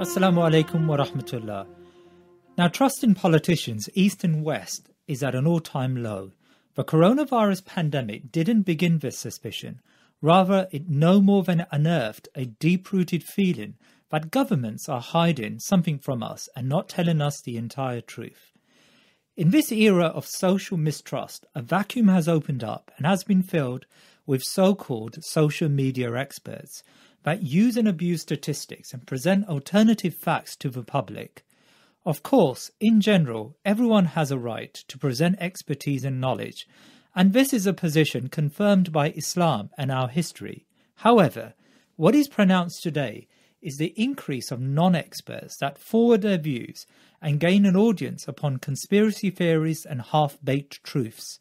Assalamu alaikum wa rahmatullah. Now, trust in politicians, East and West, is at an all-time low. The coronavirus pandemic didn't begin this suspicion. Rather, it no more than unearthed a deep-rooted feeling that governments are hiding something from us and not telling us the entire truth. In this era of social mistrust, a vacuum has opened up and has been filled with so-called social media experts that use and abuse statistics and present alternative facts to the public. Of course, in general, everyone has a right to present expertise and knowledge, and this is a position confirmed by Islam and our history. However, what is pronounced today is the increase of non-experts that forward their views and gain an audience upon conspiracy theories and half-baked truths.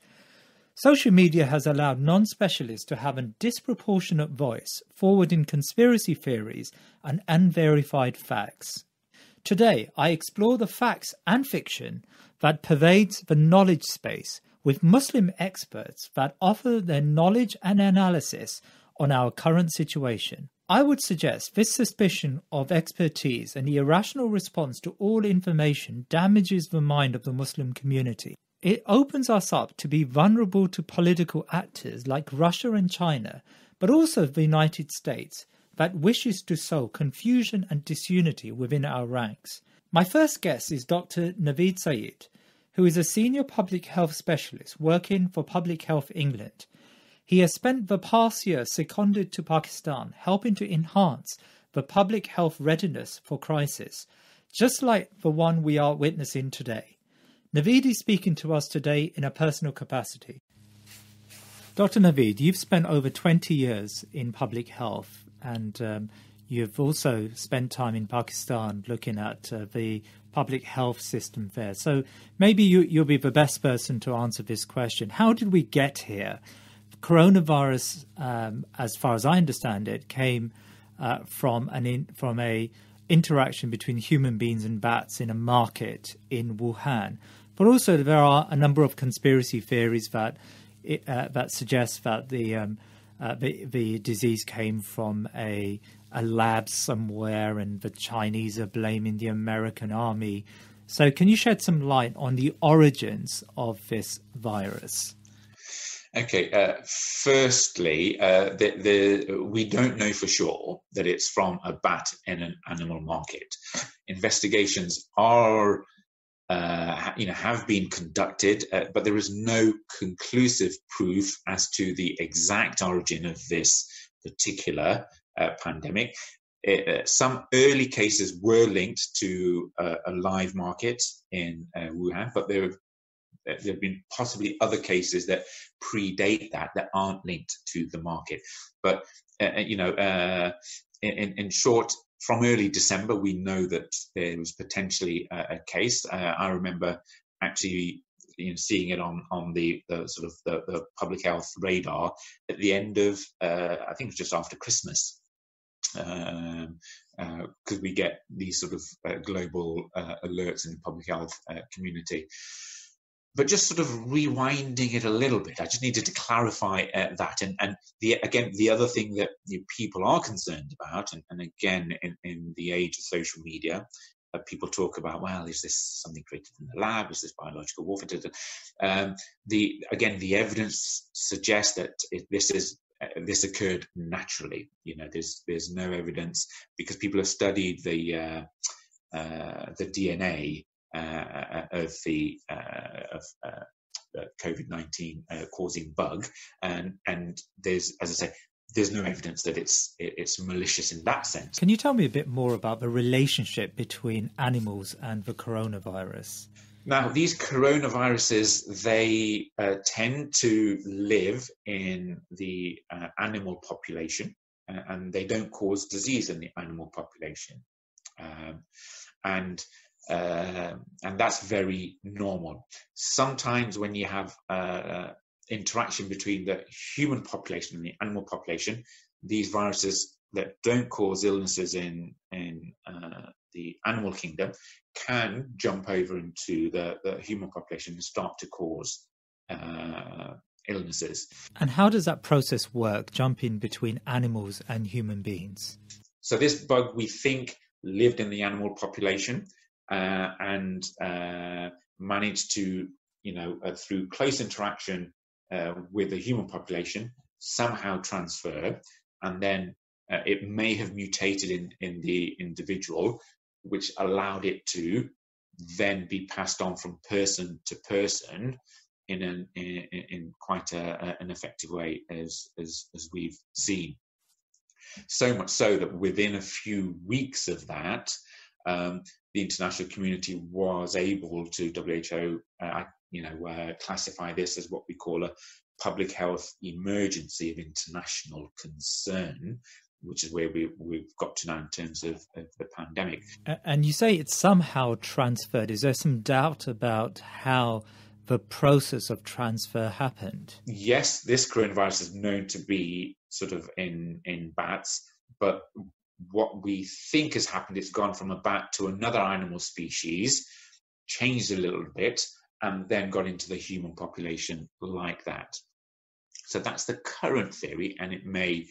Social media has allowed non-specialists to have a disproportionate voice forwarding conspiracy theories and unverified facts. Today, I explore the facts and fiction that pervades the knowledge space with Muslim experts that offer their knowledge and analysis on our current situation. I would suggest this suspicion of expertise and the irrational response to all information damages the mind of the Muslim community. It opens us up to be vulnerable to political actors like Russia and China, but also the United States, that wishes to sow confusion and disunity within our ranks. My first guest is Dr Naveed Syed, who is a senior public health specialist working for Public Health England. He has spent the past year seconded to Pakistan, helping to enhance the public health readiness for crisis, just like the one we are witnessing today. Naveed is speaking to us today in a personal capacity. Dr. Naveed, you've spent over 20 years in public health, and you've also spent time in Pakistan looking at the public health system there. So maybe you'll be the best person to answer this question. How did we get here? Coronavirus, as far as I understand it, came from a interaction between human beings and bats in a market in Wuhan. But also there are a number of conspiracy theories that suggest that the disease came from a lab somewhere and the Chinese are blaming the American army. So can you shed some light on the origins of this virus? Okay, firstly, we don't know for sure that it's from a bat in an animal market. Investigations are have been conducted, but there is no conclusive proof as to the exact origin of this particular pandemic. Some early cases were linked to a live market in Wuhan, but there have been possibly other cases that predate that aren't linked to the market. But in short, from early December, we know that there was potentially a case. I remember actually seeing it on the sort of the public health radar at the end of, I think it was just after Christmas, because we get these sort of global alerts in the public health community. But just sort of rewinding it a little bit, I just needed to clarify that. And the other thing that people are concerned about, and again, in the age of social media, people talk about, well, is this something created in the lab? Is this biological warfare? The evidence suggests that this occurred naturally. There's no evidence, because people have studied the DNA of the COVID-19 causing bug, and there's, as I say, there's no evidence that it's malicious in that sense. Can you tell me a bit more about the relationship between animals and the coronavirus? Now, these coronaviruses, they tend to live in the animal population, and they don't cause disease in the animal population, and that's very normal. Sometimes when you have interaction between the human population and the animal population, these viruses that don't cause illnesses in the animal kingdom can jump over into the human population and start to cause illnesses. And how does that process work, jumping between animals and human beings? So this bug, we think, lived in the animal population and managed to, through close interaction with the human population, somehow transfer, and then it may have mutated in the individual, which allowed it to then be passed on from person to person in quite an effective way, as we've seen. So much so that within a few weeks of that, the international community was able to, WHO, classify this as what we call a public health emergency of international concern, which is where we've got to now in terms of the pandemic. And you say it's somehow transferred. Is there some doubt about how the process of transfer happened? Yes, this coronavirus is known to be sort of in bats, but what we think has happened, it's gone from a bat to another animal species, changed a little bit, and then got into the human population like that. So that's the current theory, and it may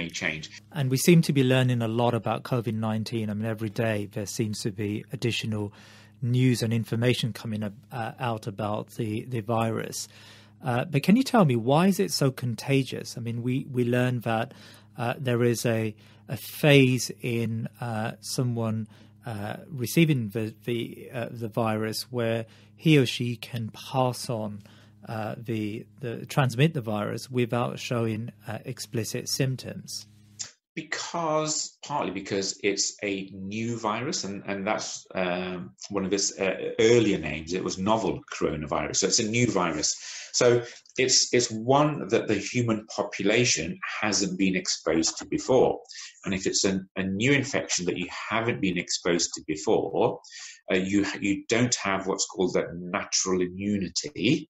change. And we seem to be learning a lot about COVID-19. I mean, every day there seems to be additional news and information coming out about the virus. But can you tell me, why is it so contagious? I mean, we learned that there is a phase in someone receiving the virus where he or she can pass on transmit the virus without showing explicit symptoms. Partly because it's a new virus, and that's one of its earlier names. It was novel coronavirus, so it's a new virus. So it's one that the human population hasn't been exposed to before. And if it's a new infection that you haven't been exposed to before, you don't have what's called that natural immunity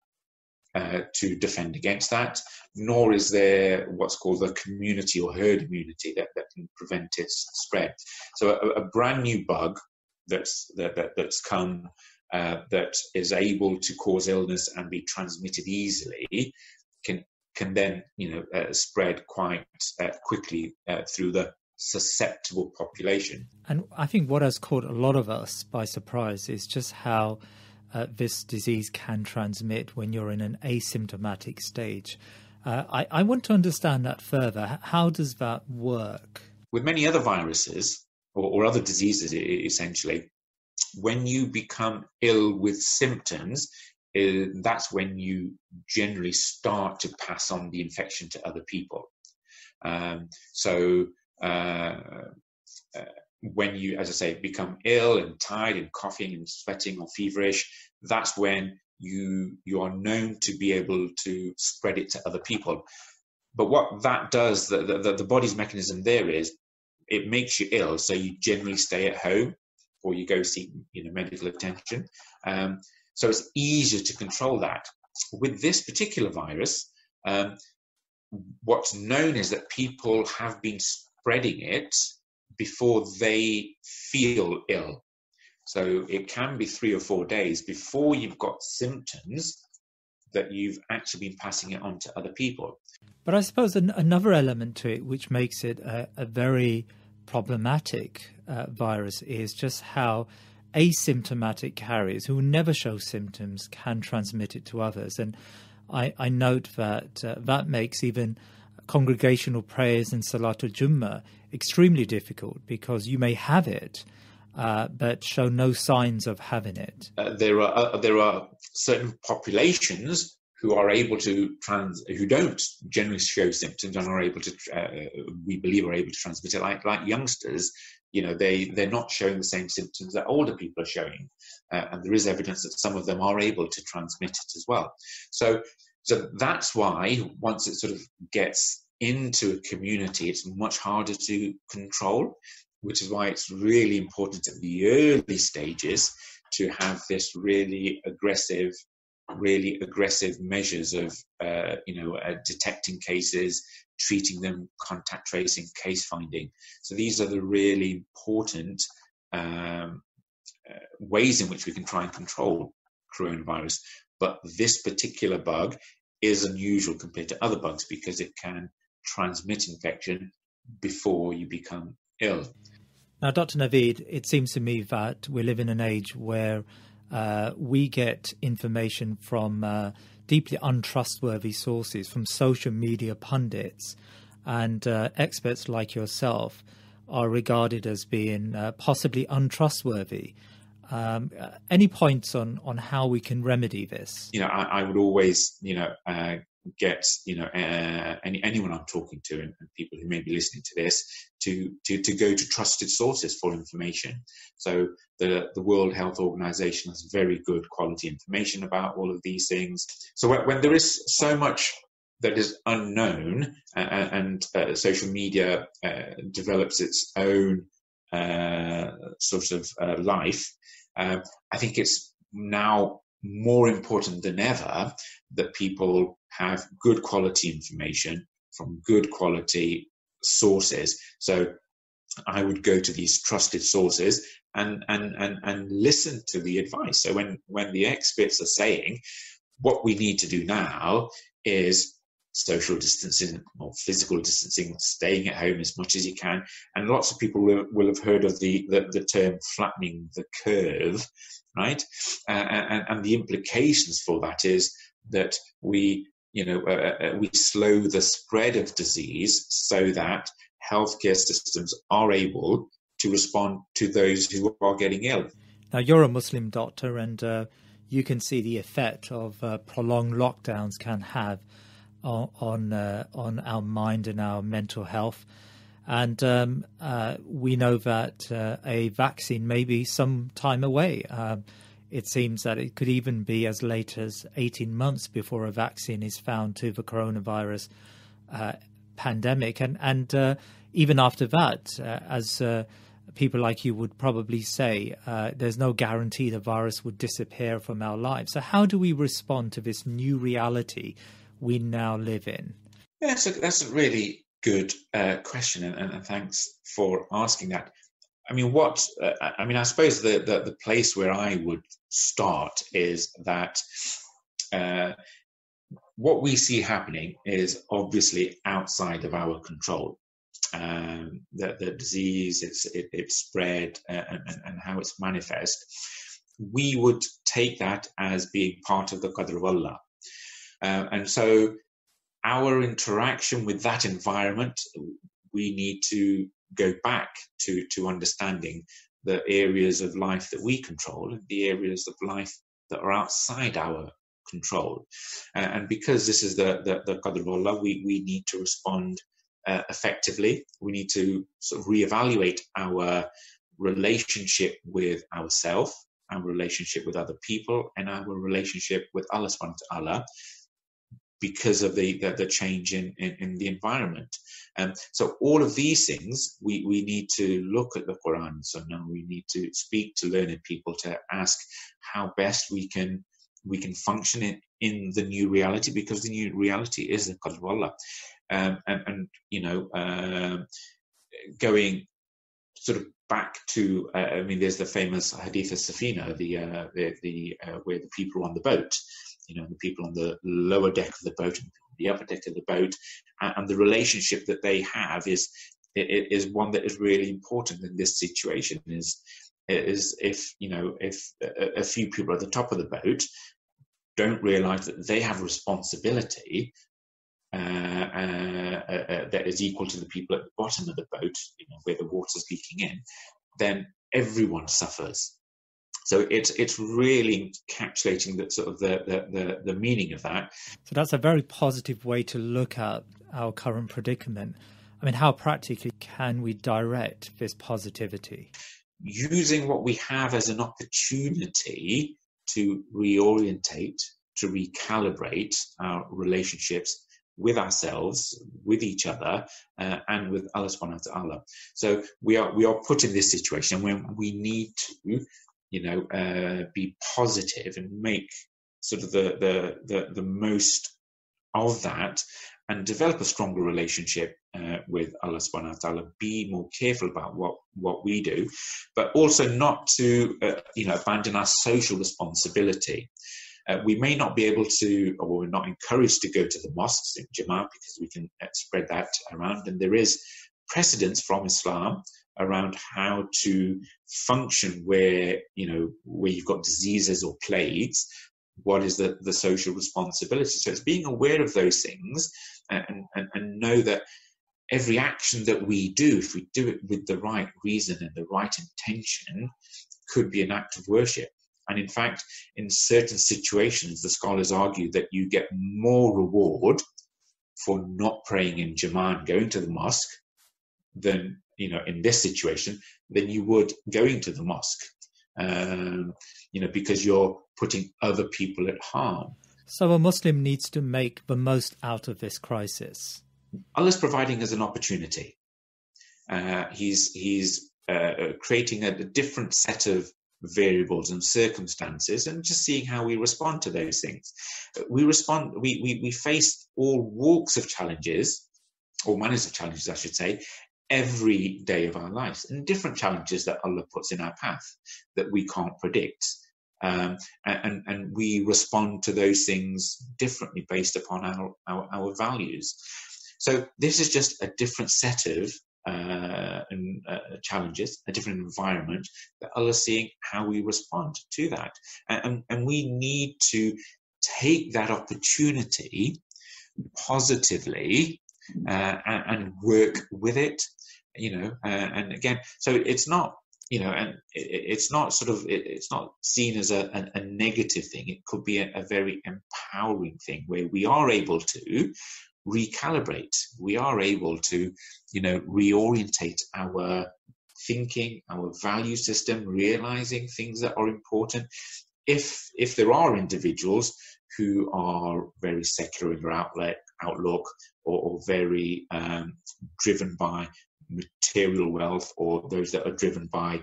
to defend against that, nor is there what's called the community or herd immunity that can prevent its spread. So a brand new bug that's come that is able to cause illness and be transmitted easily can then spread quite quickly through the susceptible population. And I think what has caught a lot of us by surprise is just how this disease can transmit when you're in an asymptomatic stage. I want to understand that further. How does that work? With many other viruses or other diseases, essentially, when you become ill with symptoms, that's when you generally start to pass on the infection to other people. When you, as I say, become ill and tired and coughing and sweating or feverish, that's when you are known to be able to spread it to other people. But what that does, the body's mechanism there is, it makes you ill, so you generally stay at home or you go seek medical attention. So it's easier to control that. With this particular virus, what's known is that people have been spreading it before they feel ill. So it can be 3 or 4 days before you've got symptoms that you've actually been passing it on to other people. But I suppose another element to it which makes it a very problematic virus is just how asymptomatic carriers who never show symptoms can transmit it to others. And I note that that makes even congregational prayers and Salatul Jummah extremely difficult, because you may have it but show no signs of having it. There are certain populations who are able to who don't generally show symptoms and are able to, we believe, are able to transmit it. Like youngsters, they're not showing the same symptoms that older people are showing, and there is evidence that some of them are able to transmit it as well. So that's why once it sort of gets into a community, it's much harder to control, which is why it's really important at the early stages to have this really aggressive measures of, detecting cases, treating them, contact tracing, case finding. So these are the really important ways in which we can try and control coronavirus. But this particular bug is unusual compared to other bugs because it can transmit infection before you become ill. Now, Dr. Naveed, it seems to me that we live in an age where we get information from deeply untrustworthy sources, from social media pundits, and experts like yourself are regarded as being possibly untrustworthy. Any points on how we can remedy this? I would always, get anyone I'm talking to and people who may be listening to this to go to trusted sources for information. So the World Health Organization has very good quality information about all of these things. So when there is so much that is unknown and social media develops its own sort of life, I think it's now more important than ever that people have good quality information from good quality sources. So I would go to these trusted sources and listen to the advice. So when the experts are saying what we need to do now is social distancing or physical distancing, staying at home as much as you can. And lots of people will have heard of the term flattening the curve, right? And the implications for that is that we slow the spread of disease so that healthcare systems are able to respond to those who are getting ill. Now, you're a Muslim doctor, and you can see the effect of prolonged lockdowns can have on our mind and our mental health. And we know that a vaccine may be some time away. It seems that it could even be as late as 18 months before a vaccine is found to the coronavirus pandemic. And even after that, as people like you would probably say, there's no guarantee the virus would disappear from our lives. So how do we respond to this new reality we now live in? Yeah, that's a really good question, and thanks for asking that. I mean, I suppose the place where I would start is that what we see happening is obviously outside of our control. The disease, its spread, and how it's manifest, we would take that as being part of the qadr of Allah. And so our interaction with that environment, we need to go back to understanding the areas of life that we control and the areas of life that are outside our control. And because this is the qadr of Allah, we need to respond effectively. We need to sort of reevaluate our relationship with ourselves, our relationship with other people, and our relationship with Allah subhanahu wa ta'ala, because of the change in the environment. So all of these things, we need to look at the Quran and Sunnah. We need to speak to learned people to ask how best we can function in the new reality, because the new reality is the qadr of Allah. Going sort of back to, there's the famous hadith of Safina, where the people on the boat, the people on the lower deck of the boat and the upper deck of the boat, and the relationship that they have is one that is really important in this situation. Is if a few people at the top of the boat don't realise that they have responsibility that is equal to the people at the bottom of the boat, where the water's leaking in, then everyone suffers. So it's really encapsulating that sort of the meaning of that. So that's a very positive way to look at our current predicament. I mean, how practically can we direct this positivity? Using what we have as an opportunity to reorientate, to recalibrate our relationships with ourselves, with each other, and with Allah subhanahu wa ta'ala. So we are put in this situation when we need to, be positive and make sort of the most of that, and develop a stronger relationship with Allah subhanahu wa ta'ala. Be more careful about what we do, but also not to abandon our social responsibility. We may not be able to, or we're not encouraged to go to the mosques in Jama'ah, because we can spread that around, and there is precedents from Islam around how to function where you've got diseases or plagues. What is the social responsibility? So it's being aware of those things and know that every action that we do, if we do it with the right reason and the right intention, could be an act of worship. And in fact, in certain situations, the scholars argue that you get more reward for not praying in Jama'ah and going to the mosque than, in this situation, than you would going to the mosque, because you're putting other people at harm. So a Muslim needs to make the most out of this crisis. Allah's providing us an opportunity. He's creating a different set of variables and circumstances, and just seeing how we respond to those things. We face all walks of challenges, all manners of challenges, I should say, every day of our lives, and different challenges that Allah puts in our path that we can't predict. And we respond to those things differently based upon our values. So this is just a different set of challenges, a different environment that Allah is seeing how we respond to that. And we need to take that opportunity positively and work with it, and again, so it's not, and it's not it's not seen as a negative thing. It could be a very empowering thing where we are able to recalibrate. We are able to, reorientate our thinking, our value system, realizing things that are important. If there are individuals who are very secular in their outlook or very driven by material wealth, or those that are driven by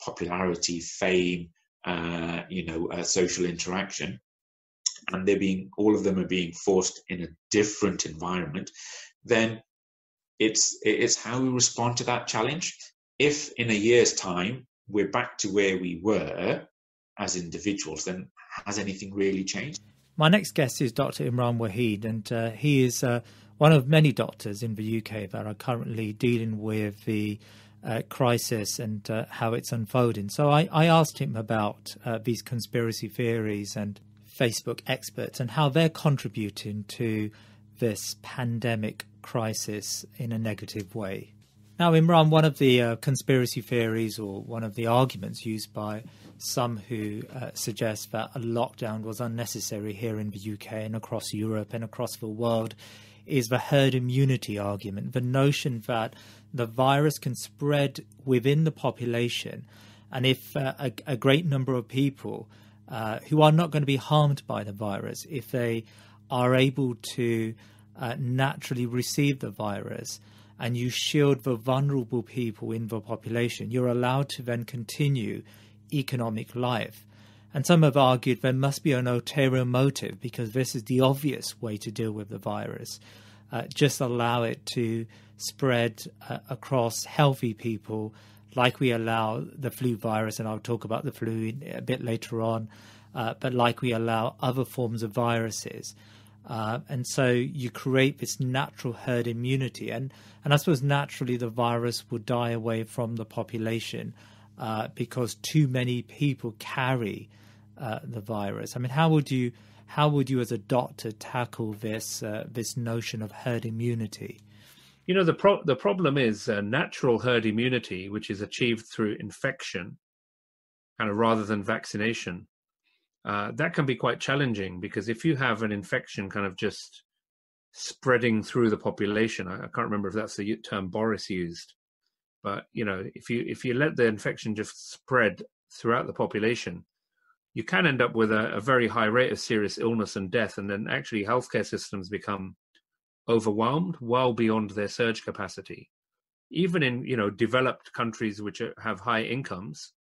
popularity, fame, social interaction, and all of them are being forced in a different environment, then it's how we respond to that challenge. If in a year's time we're back to where we were as individuals, then has anything really changed? My next guest is Dr. Imran Waheed, and he is one of many doctors in the UK that are currently dealing with the crisis and how it's unfolding. So I asked him about these conspiracy theories and Facebook experts and how they're contributing to this pandemic crisis in a negative way. Now, Imran, one of the conspiracy theories, or one of the arguments used by some who suggest that a lockdown was unnecessary here in the UK and across Europe and across the world, is the herd immunity argument, the notion that the virus can spread within the population, and if a great number of people who are not going to be harmed by the virus, if they are able to naturally receive the virus, and you shield the vulnerable people in the population, you're allowed to then continue economic life. And some have argued there must be an ulterior motive, because this is the obvious way to deal with the virus. Just allow it to spread across healthy people, like we allow the flu virus, and I'll talk about the flu a bit later on, but like we allow other forms of viruses. And so you create this natural herd immunity. And I suppose naturally the virus would die away from the population because too many people carry the virus. I mean, how would you as a doctor tackle this notion of herd immunity? The problem is natural herd immunity, which is achieved through infection, kind of rather than vaccination. That can be quite challenging, because if you have an infection kind of just spreading through the population, I can't remember if that's the term Boris used, but if you let the infection just spread throughout the population, you can end up with a very high rate of serious illness and death, and then actually healthcare systems become overwhelmed well beyond their surge capacity. Even in developed countries which have high incomes,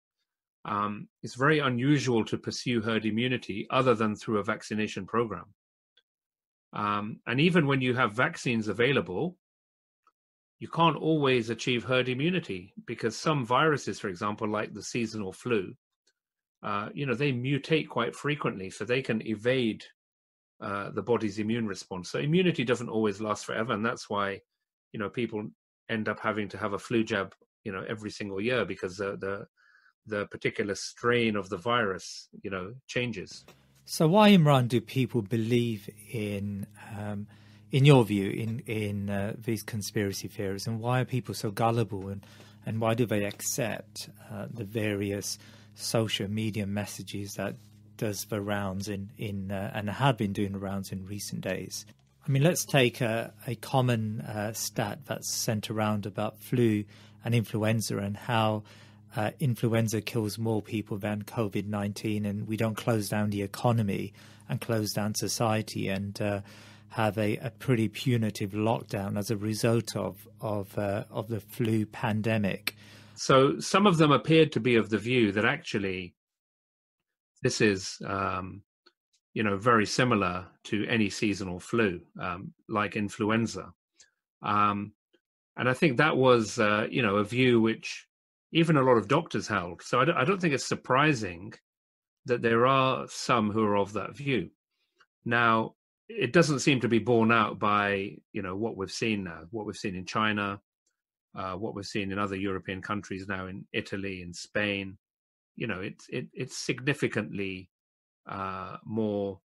it's very unusual to pursue herd immunity other than through a vaccination program. And even when you have vaccines available, you can't always achieve herd immunity, because some viruses, for example, like the seasonal flu, they mutate quite frequently, so they can evade the body's immune response. So immunity doesn't always last forever, and that's why people end up having to have a flu jab, every single year because the particular strain of the virus, changes. So why, Imran, do people believe in your view, in these conspiracy theories, and why are people so gullible, and why do they accept the various social media messages that does the rounds and have been doing the rounds in recent days? I mean, let's take a common stat that's sent around about flu and influenza, and how influenza kills more people than COVID-19, and we don't close down the economy and close down society and have a pretty punitive lockdown as a result of the flu pandemic. So some of them appeared to be of the view that actually this is very similar to any seasonal flu, like influenza. And I think that was, a view which even a lot of doctors held. So I don't think it's surprising that there are some who are of that view. Now, it doesn't seem to be borne out by, what we've seen now, what we've seen in China, what we've seen in other European countries now, in Italy, in Spain. It's significantly more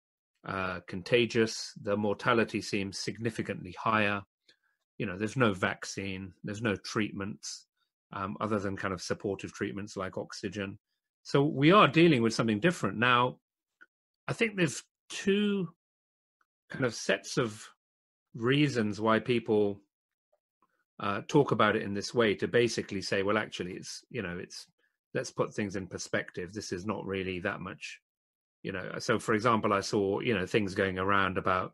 contagious. The mortality seems significantly higher. There's no vaccine, there's no treatments other than kind of supportive treatments like oxygen. So we are dealing with something different. Now, I think there's two kind of sets of reasons why people talk about it in this way, to basically say, well, actually, it's let's put things in perspective. This is not really that much, So, for example, I saw, things going around about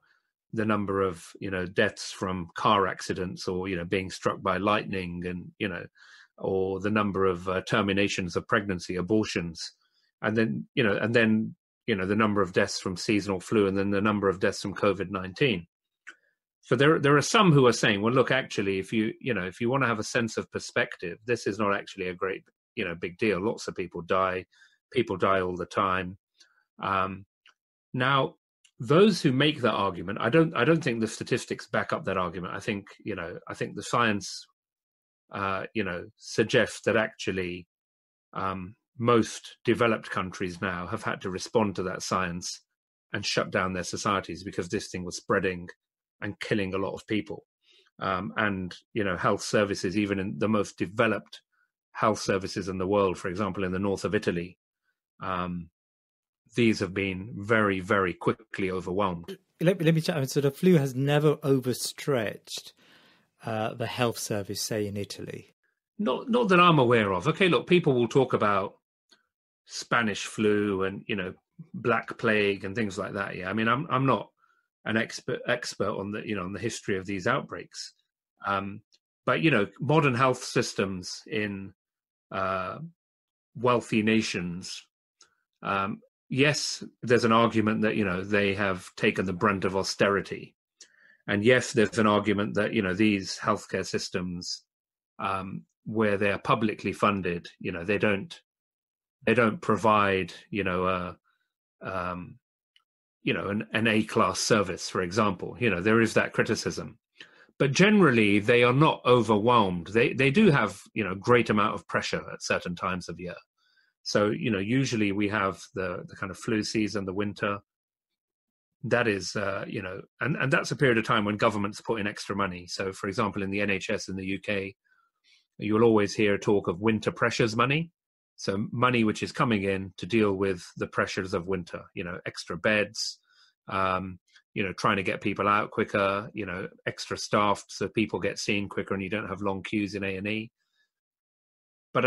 the number of, deaths from car accidents or, being struck by lightning, and, or the number of terminations of pregnancy, abortions, and then, the number of deaths from seasonal flu, and then the number of deaths from COVID-19. So there are some who are saying, well, look, actually, if you want to have a sense of perspective, this is not actually a great, big deal. Lots of people die. People die all the time. Now, those who make that argument, I don't think the statistics back up that argument. I think the science, suggests that actually most developed countries now have had to respond to that science and shut down their societies because this thing was spreading and killing a lot of people. And health services, even in the most developed health services in the world, for example, in the north of Italy, these have been very, very quickly overwhelmed. Let me check. So the flu has never overstretched the health service, say, in Italy? Not that I'm aware of. Okay, look, people will talk about Spanish flu and, Black Plague and things like that. Yeah, I mean, I'm not an expert on the, on the history of these outbreaks. But, modern health systems in wealthy nations, yes, there's an argument that, they have taken the brunt of austerity. And yes, there's an argument that, these healthcare systems, where they're publicly funded, they don't provide, an A-class service, for example. There is that criticism. But generally, they are not overwhelmed. They do have, great amount of pressure at certain times of year. So, usually we have the kind of flu season, the winter. That is, and that's a period of time when governments put in extra money. So, for example, in the NHS in the UK, you'll always hear talk of winter pressures money. So money which is coming in to deal with the pressures of winter, extra beds, trying to get people out quicker, extra staff so people get seen quicker and you don't have long queues in A&E. But,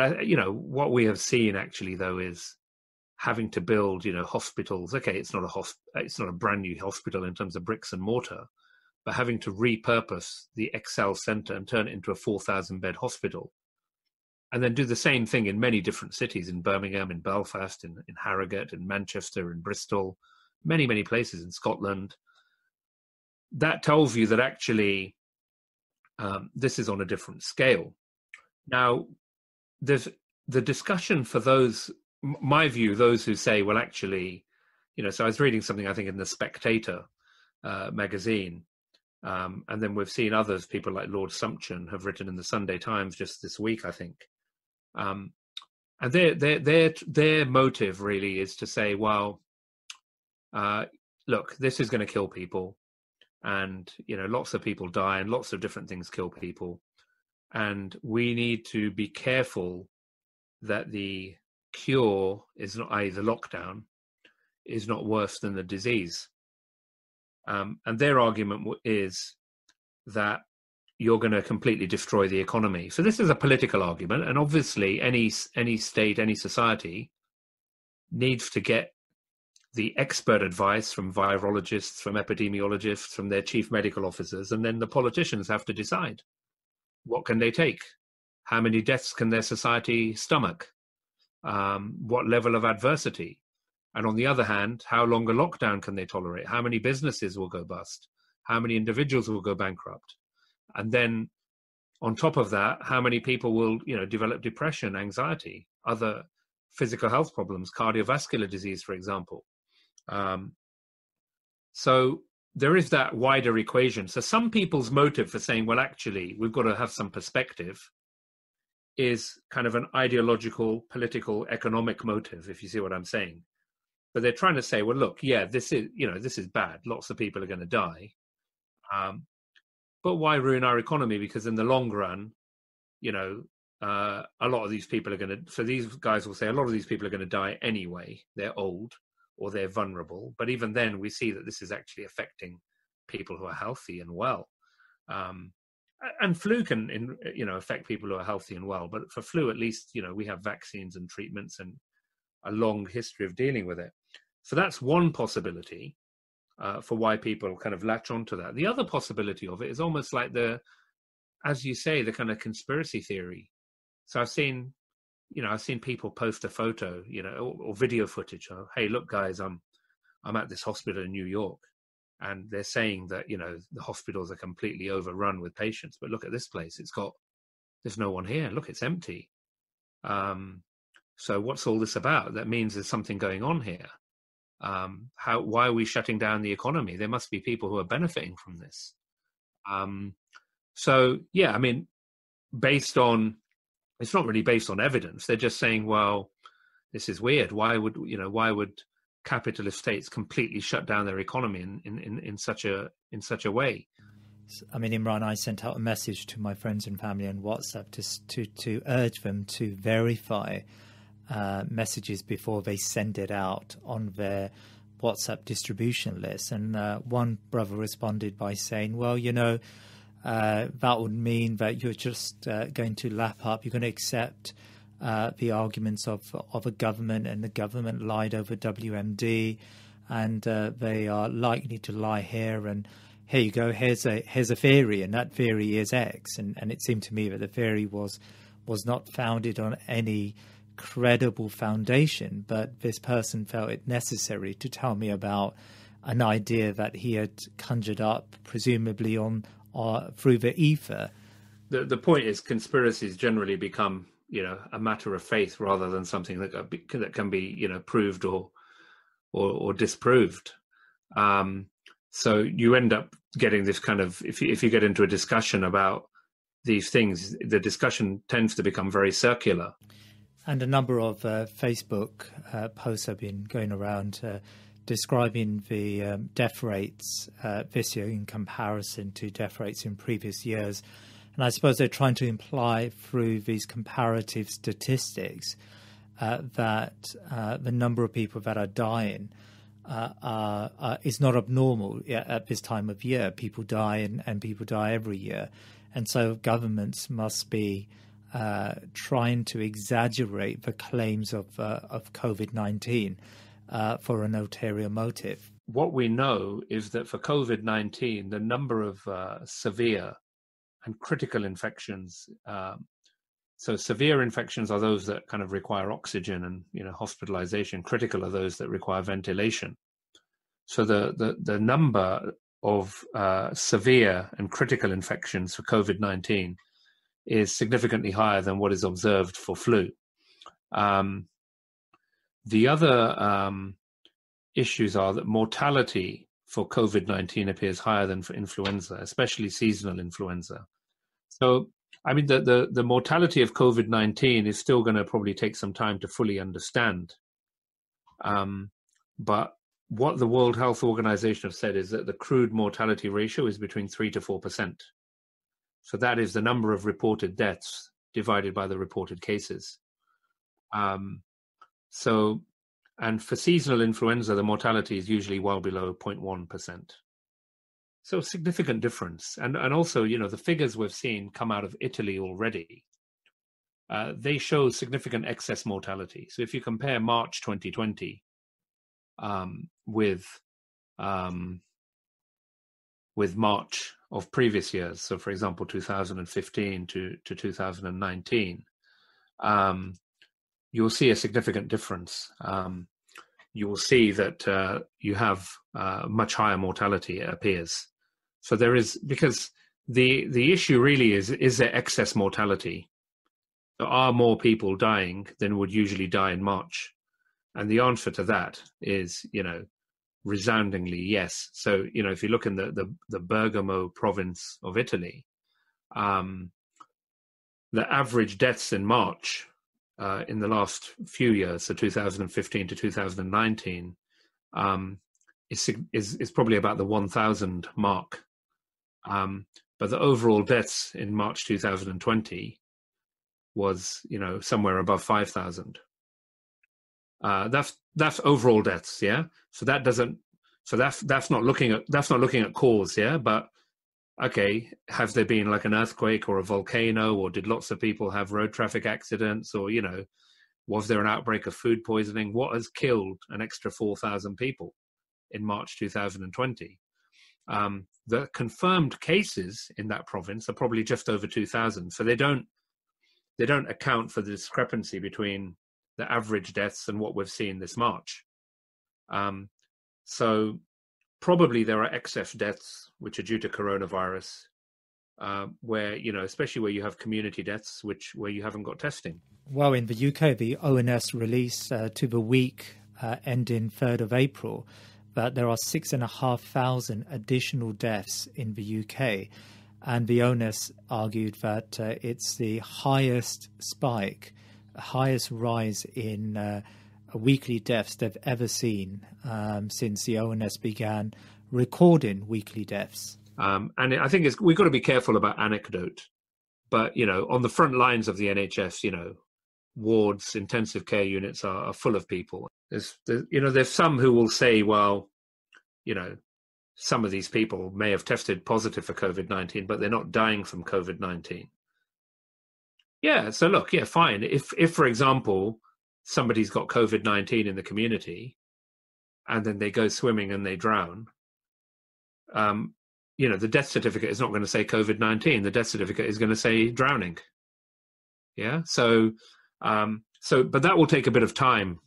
what we have seen actually, though, is having to build, hospitals. Okay, it's not a brand new hospital in terms of bricks and mortar, but having to repurpose the Excel Centre and turn it into a 4,000-bed hospital. And then do the same thing in many different cities, in Birmingham, in Belfast, in Harrogate, in Manchester, in Bristol, many, many places in Scotland. That tells you that actually this is on a different scale. Now, there's the discussion for those, my view, those who say, well, actually, so I was reading something, I think, in The Spectator magazine, And then we've seen others, people like Lord Sumption, have written in the Sunday Times just this week, I think. And their motive really is to say, well, look, this is going to kill people, and lots of people die, and lots of different things kill people, and we need to be careful that the cure is not, i.e. the lockdown, is not worse than the disease. And their argument is that you're going to completely destroy the economy. So this is a political argument, and obviously any state, any society needs to get the expert advice from virologists, from epidemiologists, from their chief medical officers, and then the politicians have to decide, what can they take? How many deaths can their society stomach? What level of adversity? And on the other hand, how long a lockdown can they tolerate? How many businesses will go bust? How many individuals will go bankrupt? And then on top of that, how many people will, develop depression, anxiety, other physical health problems, cardiovascular disease, for example. So there is that wider equation. So some people's motive for saying, well, actually, we've got to have some perspective, is kind of an ideological, political, economic motive, if you see what I'm saying. But they're trying to say, well, look, yeah, this is bad. Lots of people are going to die. But why ruin our economy? Because in the long run, a lot of these people are going to, so these guys will say a lot of these people are going to die anyway. They're old or they're vulnerable. But even then, we see that this is actually affecting people who are healthy and well. And flu can, affect people who are healthy and well. But for flu, at least, we have vaccines and treatments and a long history of dealing with it. So that's one possibility for why people kind of latch onto that. The other possibility of it is almost like as you say, the kind of conspiracy theory. So I've seen people post a photo, or video footage of, hey, look, guys, I'm at this hospital in New York, and they're saying that, the hospitals are completely overrun with patients. But look at this place. There's no one here. Look, it's empty. So what's all this about? That means there's something going on here. Why are we shutting down the economy? There must be people who are benefiting from this. So yeah, I mean, it's not really based on evidence. They're just saying, well, this is weird. Why would capitalist states completely shut down their economy in such a way? I mean, Imran, I sent out a message to my friends and family on WhatsApp to urge them to verify messages before they send it out on their WhatsApp distribution list. And one brother responded by saying, well, that would mean that you're just going to lap up, you're going to accept the arguments of a government, and the government lied over WMD, and they are likely to lie here, and here you go, here's a theory, and that theory is X. And it seemed to me that the theory was not founded on any credible foundation, but this person felt it necessary to tell me about an idea that he had conjured up, presumably through the ether. The point is, conspiracies generally become, a matter of faith rather than something that can be, proved or disproved. So you end up getting this kind of, if you get into a discussion about these things, the discussion tends to become very circular. And a number of Facebook posts have been going around describing the death rates this year in comparison to death rates in previous years. And I suppose they're trying to imply through these comparative statistics that the number of people that are dying is not abnormal at this time of year. People die and people die every year. And so governments must be trying to exaggerate the claims of COVID-19 for an ulterior motive. What we know is that for COVID-19, the number of severe and critical infections, so severe infections are those that kind of require oxygen and hospitalization. Critical are those that require ventilation. So the number of severe and critical infections for COVID-19 is significantly higher than what is observed for flu. The other issues are that mortality for COVID-19 appears higher than for influenza, especially seasonal influenza. So, I mean, the mortality of COVID-19 is still going to probably take some time to fully understand. But what the World Health Organization have said is that the crude mortality ratio is between 3 to 4%. So that is the number of reported deaths divided by the reported cases. And for seasonal influenza, the mortality is usually well below 0.1%. So significant difference. And also, you know, the figures we've seen come out of Italy already, they show significant excess mortality. So if you compare March 2020 with March of previous years, so for example 2015 to 2019, you'll see a significant difference. You will see that you have much higher mortality, it appears. So there is, because the issue really is there excess mortality? There are more people dying than would usually die in March. And the answer to that is, you know, resoundingly yes. So, you know, if you look in the Bergamo province of Italy, the average deaths in March in the last few years, so 2015 to 2019, is probably about the 1,000 mark. But the overall deaths in March 2020 was, you know, somewhere above 5,000. That's overall deaths, yeah. So that doesn't. So that's not looking at cause, yeah. But okay, has there been like an earthquake or a volcano, or did lots of people have road traffic accidents, or, you know, was there an outbreak of food poisoning? What has killed an extra 4,000 people in March 2020? The confirmed cases in that province are probably just over 2,000. So they don't account for the discrepancy between the average deaths and what we've seen this March. So probably there are excess deaths which are due to coronavirus, where, you know, especially where you have community deaths, where you haven't got testing. Well, in the UK, the ONS released to the week ending 3rd of April that there are 6,500 additional deaths in the UK. And the ONS argued that it's the highest spike, highest rise in weekly deaths they've ever seen since the ONS began recording weekly deaths. And I think we've got to be careful about anecdote. But, you know, on the front lines of the NHS, you know, wards, intensive care units are full of people. There's some who will say, well, you know, some of these people may have tested positive for COVID-19, but they're not dying from COVID-19. Yeah, so look, yeah, fine. If for example, somebody's got COVID-19 in the community and then they go swimming and they drown, you know, the death certificate is not going to say COVID-19. The death certificate is going to say drowning. Yeah, so but that will take a bit of time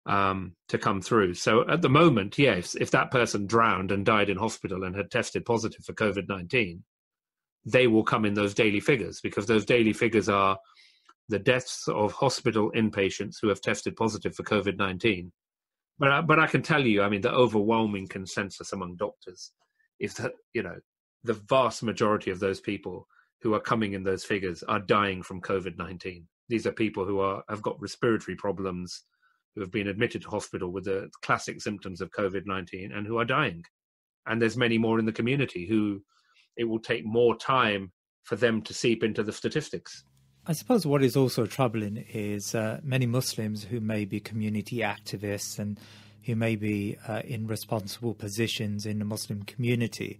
to come through. So at the moment, yes, if that person drowned and died in hospital and had tested positive for COVID-19, they will come in those daily figures, because those daily figures are the deaths of hospital inpatients who have tested positive for COVID-19. But I can tell you, I mean, the overwhelming consensus among doctors is that, you know, the vast majority of those people who are coming in those figures are dying from COVID-19. These are people who have got respiratory problems, who have been admitted to hospital with the classic symptoms of COVID-19 and who are dying. And there's many more in the community who it will take more time for them to seep into the statistics. I suppose what is also troubling is many Muslims who may be community activists and who may be in responsible positions in the Muslim community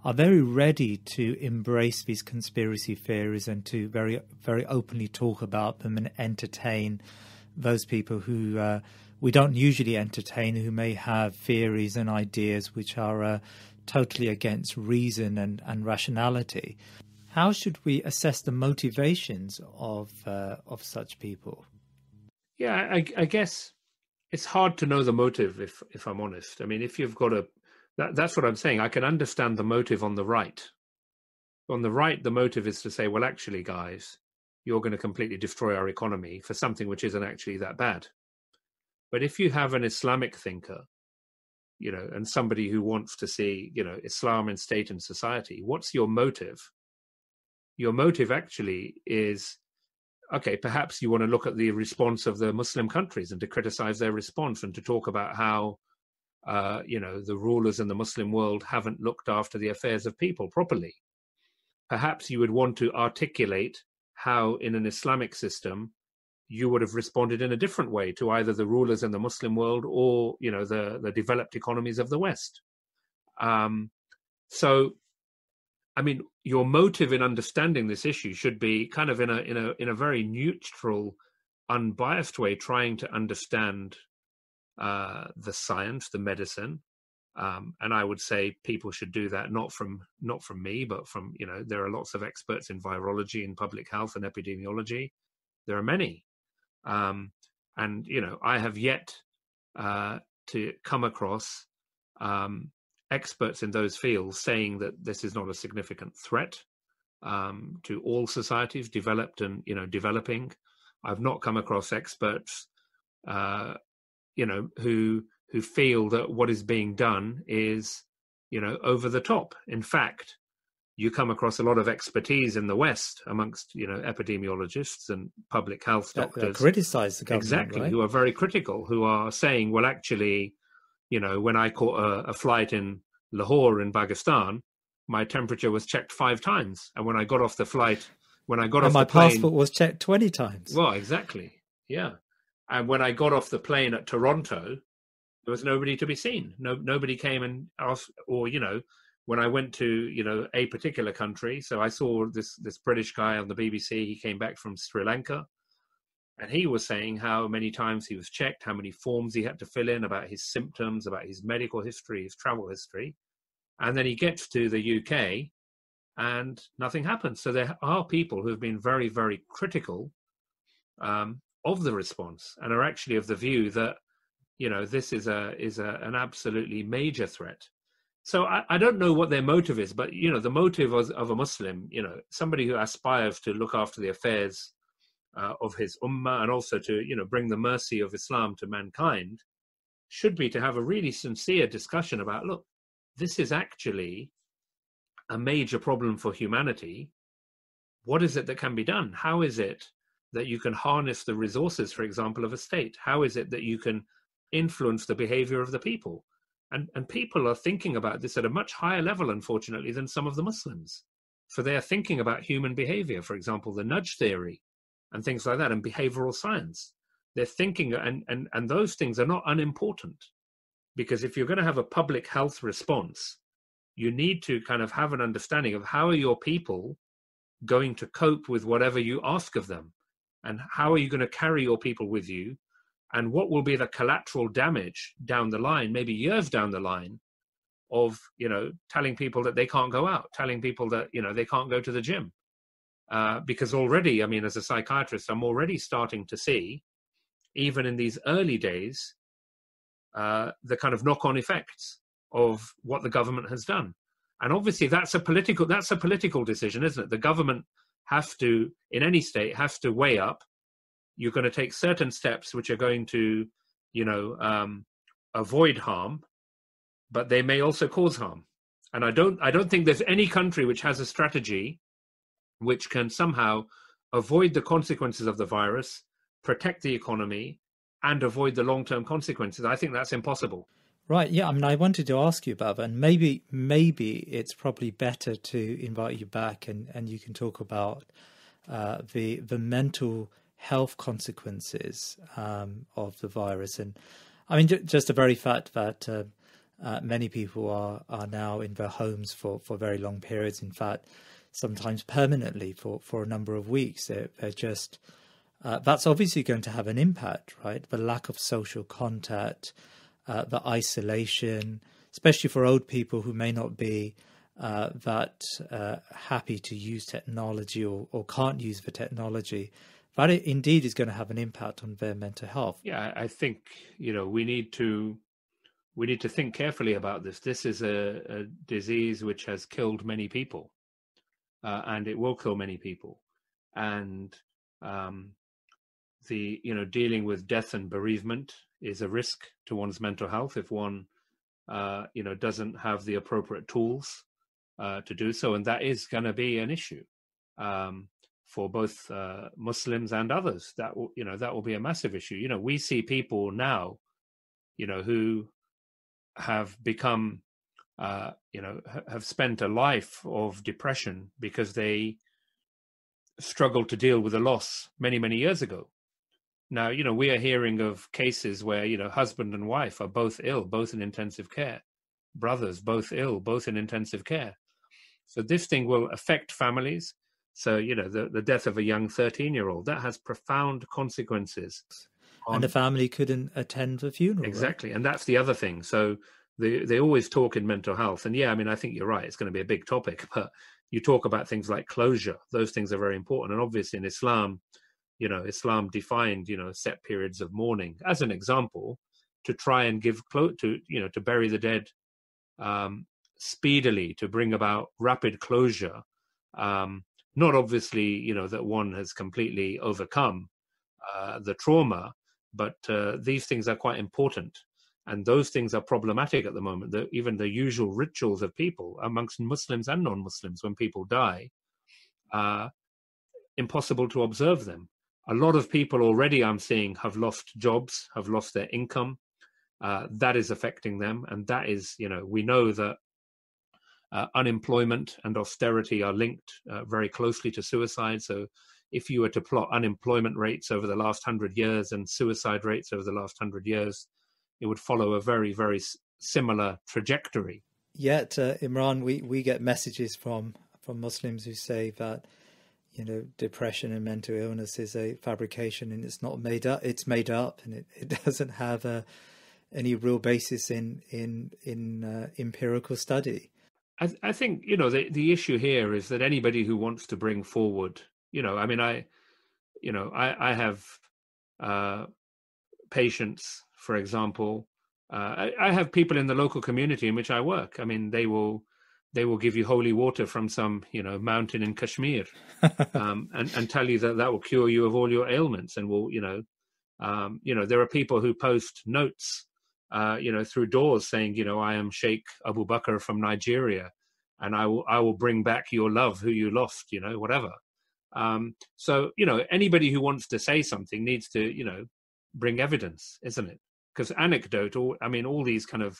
are very ready to embrace these conspiracy theories and to very, very openly talk about them and entertain those people who we don't usually entertain, who may have theories and ideas which are totally against reason and rationality. How should we assess the motivations of such people? Yeah, I guess it's hard to know the motive, if I'm honest. I mean, if you've got that's what I'm saying. I can understand the motive on the right. On the right, the motive is to say, well, actually, guys, you're going to completely destroy our economy for something which isn't actually that bad. But if you have an Islamic thinker, and somebody who wants to see, Islam in state and society, what's your motive? Your motive actually is, okay, perhaps you want to look at the response of the Muslim countries and to criticize their response and to talk about how, the rulers in the Muslim world haven't looked after the affairs of people properly. Perhaps you would want to articulate how in an Islamic system you would have responded in a different way to either the rulers in the Muslim world or, the developed economies of the West. So, I mean, your motive in understanding this issue should be kind of in a very neutral, unbiased way, trying to understand the science, the medicine. And I would say people should do that not from me, but from, there are lots of experts in virology and public health and epidemiology. There are many. And, I have yet to come across experts in those fields saying that this is not a significant threat to all societies, developed and, developing. I've not come across experts, who feel that what is being done is, over the top. In fact, you come across a lot of expertise in the West amongst, epidemiologists and public health doctors. That criticize the government, exactly, right? Who are very critical, who are saying, well, actually, when I caught a flight in Lahore in Pakistan, my temperature was checked 5 times. And when I got off the flight, my passport was checked 20 times. Well, exactly. Yeah. And when I got off the plane at Toronto, there was nobody to be seen. Nobody came and asked, or, when I went to, a particular country. So I saw this British guy on the BBC. He came back from Sri Lanka. And he was saying how many times he was checked, how many forms he had to fill in about his symptoms, about his medical history, his travel history. And then he gets to the UK and nothing happens. So there are people who have been very, very critical of the response and are actually of the view that, this is an absolutely major threat. So I don't know what their motive is, but, the motive of a Muslim, somebody who aspires to look after the affairs of his ummah and also to, bring the mercy of Islam to mankind, should be to have a really sincere discussion about, look, this is actually a major problem for humanity. What is it that can be done? How is it that you can harness the resources, for example, of a state? How is it that you can influence the behavior of the people? And people are thinking about this at a much higher level, unfortunately, than some of the Muslims. So they are thinking about human behavior, for example, the nudge theory and things like that, and behavioral science. They're thinking, and those things are not unimportant, because if you're going to have a public health response, you need to kind of have an understanding of how are your people going to cope with whatever you ask of them, and how are you going to carry your people with you, and what will be the collateral damage down the line, maybe years down the line, of, telling people that they can't go out, telling people that, they can't go to the gym. Because already, I mean, as a psychiatrist, I'm already starting to see, even in these early days, the kind of knock-on effects of what the government has done. And obviously that's a political decision, isn't it? The government have to, in any state, has to weigh up. You're going to take certain steps which are going to, avoid harm, but they may also cause harm. And I don't think there's any country which has a strategy which can somehow avoid the consequences of the virus, protect the economy, and avoid the long-term consequences. I think that's impossible. Right. Yeah. I mean, I wanted to ask you about that, and maybe it's probably better to invite you back and you can talk about the mental health consequences of the virus. And I mean, just the very fact that many people are now in their homes for very long periods. In fact, sometimes permanently for a number of weeks. They're just that's obviously going to have an impact, right? The lack of social contact, the isolation, especially for old people who may not be that happy to use technology or can't use the technology. That indeed is going to have an impact on their mental health. Yeah, I think we need to think carefully about this. This is a disease which has killed many people, and it will kill many people. And dealing with death and bereavement is a risk to one's mental health if one doesn't have the appropriate tools to do so, and that is going to be an issue for both Muslims and others. That will be a massive issue. We see people now, who have become, have spent a life of depression because they struggled to deal with a loss many, many years ago. Now, we are hearing of cases where, husband and wife are both ill, both in intensive care, brothers both ill, both in intensive care. So this thing will affect families. So, the death of a young 13-year-old, that has profound consequences. And the family couldn't attend the funeral. Exactly. Right? And that's the other thing. So they always talk in mental health. And yeah, I think you're right. It's going to be a big topic. But you talk about things like closure. Those things are very important. And obviously in Islam, Islam defined, set periods of mourning as an example to try and give to bury the dead speedily, to bring about rapid closure. Not obviously, that one has completely overcome the trauma, but these things are quite important. And those things are problematic at the moment. Even the usual rituals of people amongst Muslims and non-Muslims when people die, impossible to observe them. A lot of people already I'm seeing have lost jobs, have lost their income. That is affecting them. And that is, we know that unemployment and austerity are linked very closely to suicide. So if you were to plot unemployment rates over the last 100 years and suicide rates over the last 100 years, it would follow a very, very similar trajectory. Yet, Imran, we get messages from Muslims who say that, depression and mental illness is a fabrication and it's not made up. It's made up, and it doesn't have any real basis in empirical study. I think, the issue here is that anybody who wants to bring forward, I have patients, for example. I have people in the local community in which I work. They will give you holy water from some, mountain in Kashmir, and tell you that will cure you of all your ailments. And will, there are people who post notes, through doors saying, I am Sheikh Abu Bakr from Nigeria, and I will bring back your love who you lost, whatever. So, anybody who wants to say something needs to, bring evidence, isn't it? Because anecdote, all these kind of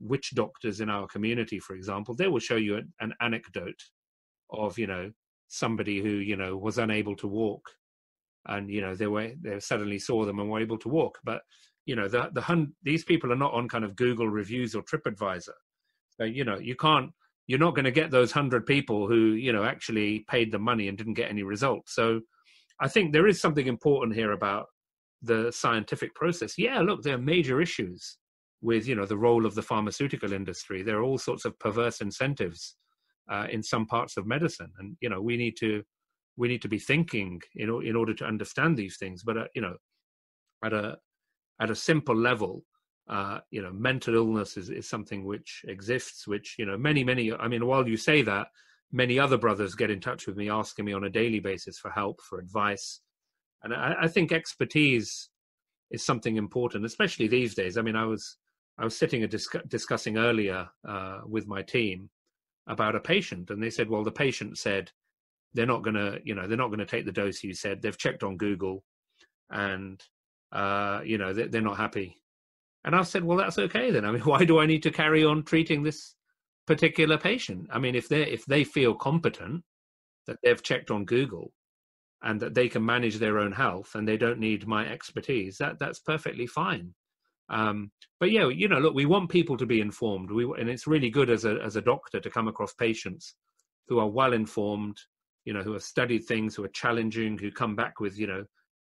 witch doctors in our community, for example, they will show you an anecdote of, somebody who, was unable to walk, and, they suddenly saw them and were able to walk. But, these people are not on kind of Google reviews or TripAdvisor. So, you're not going to get those 100 people who, actually paid the money and didn't get any results. So I think there is something important here about the scientific process. Yeah, look, there are major issues with, the role of the pharmaceutical industry. There are all sorts of perverse incentives in some parts of medicine. And, we need to be thinking in order to understand these things. But, at a simple level, mental illness is something which exists, which, many, while you say that, many other brothers get in touch with me, asking me on a daily basis for help, for advice. And I think expertise is something important, especially these days. I was sitting and discussing earlier with my team about a patient, and they said, well, the patient said they're not going to take the dose you said. They've checked on Google, and they're not happy. And I said, well, that's okay then. Why do I need to carry on treating this particular patient? If they feel competent, that they've checked on Google, and that they can manage their own health, and they don't need my expertise, that's perfectly fine. But yeah, look, we want people to be informed. And it's really good as a doctor to come across patients who are well informed, who have studied things, who are challenging, who come back with,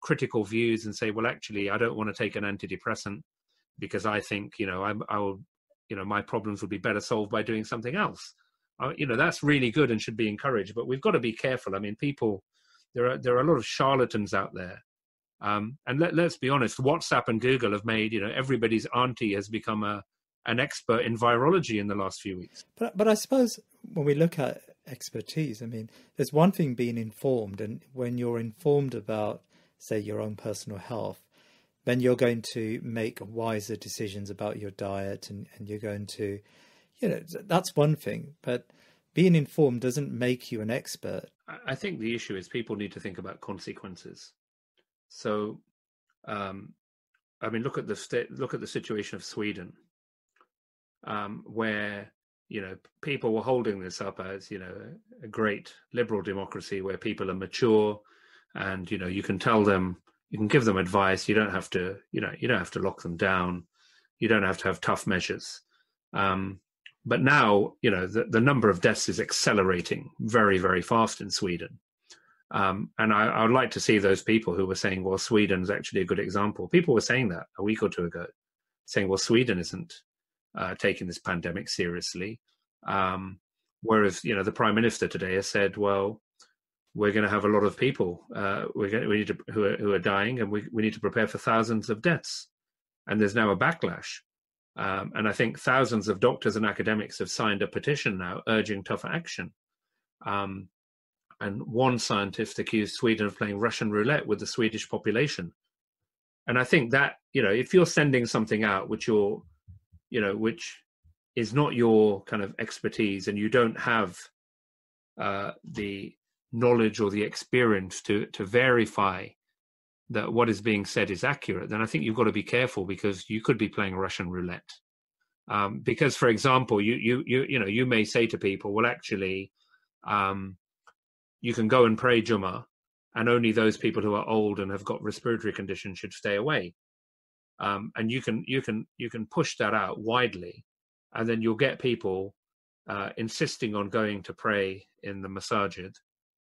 critical views and say, well, actually, I don't want to take an antidepressant because I think, my problems would be better solved by doing something else. That's really good and should be encouraged. But we've got to be careful. People, there are a lot of charlatans out there. And let's be honest, WhatsApp and Google have made, everybody's auntie has become an expert in virology in the last few weeks. But I suppose when we look at expertise, there's one thing being informed, and when you're informed about, say, your own personal health, then you're going to make wiser decisions about your diet, and you're going to, that's one thing. But being informed doesn't make you an expert. I think the issue is people need to think about consequences. So, look at the situation of Sweden, where people were holding this up as a great liberal democracy where people are mature, and you can tell them, you can give them advice. You don't have to lock them down. You don't have to have tough measures. But now, the number of deaths is accelerating very, very fast in Sweden. And I would like to see those people who were saying, well, Sweden's actually a good example. People were saying that a week or two ago, saying, well, Sweden isn't taking this pandemic seriously. Whereas, the Prime Minister today has said, well, we're going to have a lot of people who are dying, and we need to prepare for thousands of deaths. And there's now a backlash. And I think thousands of doctors and academics have signed a petition now urging tougher action. And one scientist accused Sweden of playing Russian roulette with the Swedish population. And I think that, if you're sending something out which is not your kind of expertise, and you don't have the knowledge or the experience to verify that what is being said is accurate, then I think you've got to be careful, because you could be playing Russian roulette. Because, for example, you may say to people, well, actually, you can go and pray Jummah, and only those people who are old and have got respiratory conditions should stay away. And you can push that out widely, and then you'll get people insisting on going to pray in the masajid,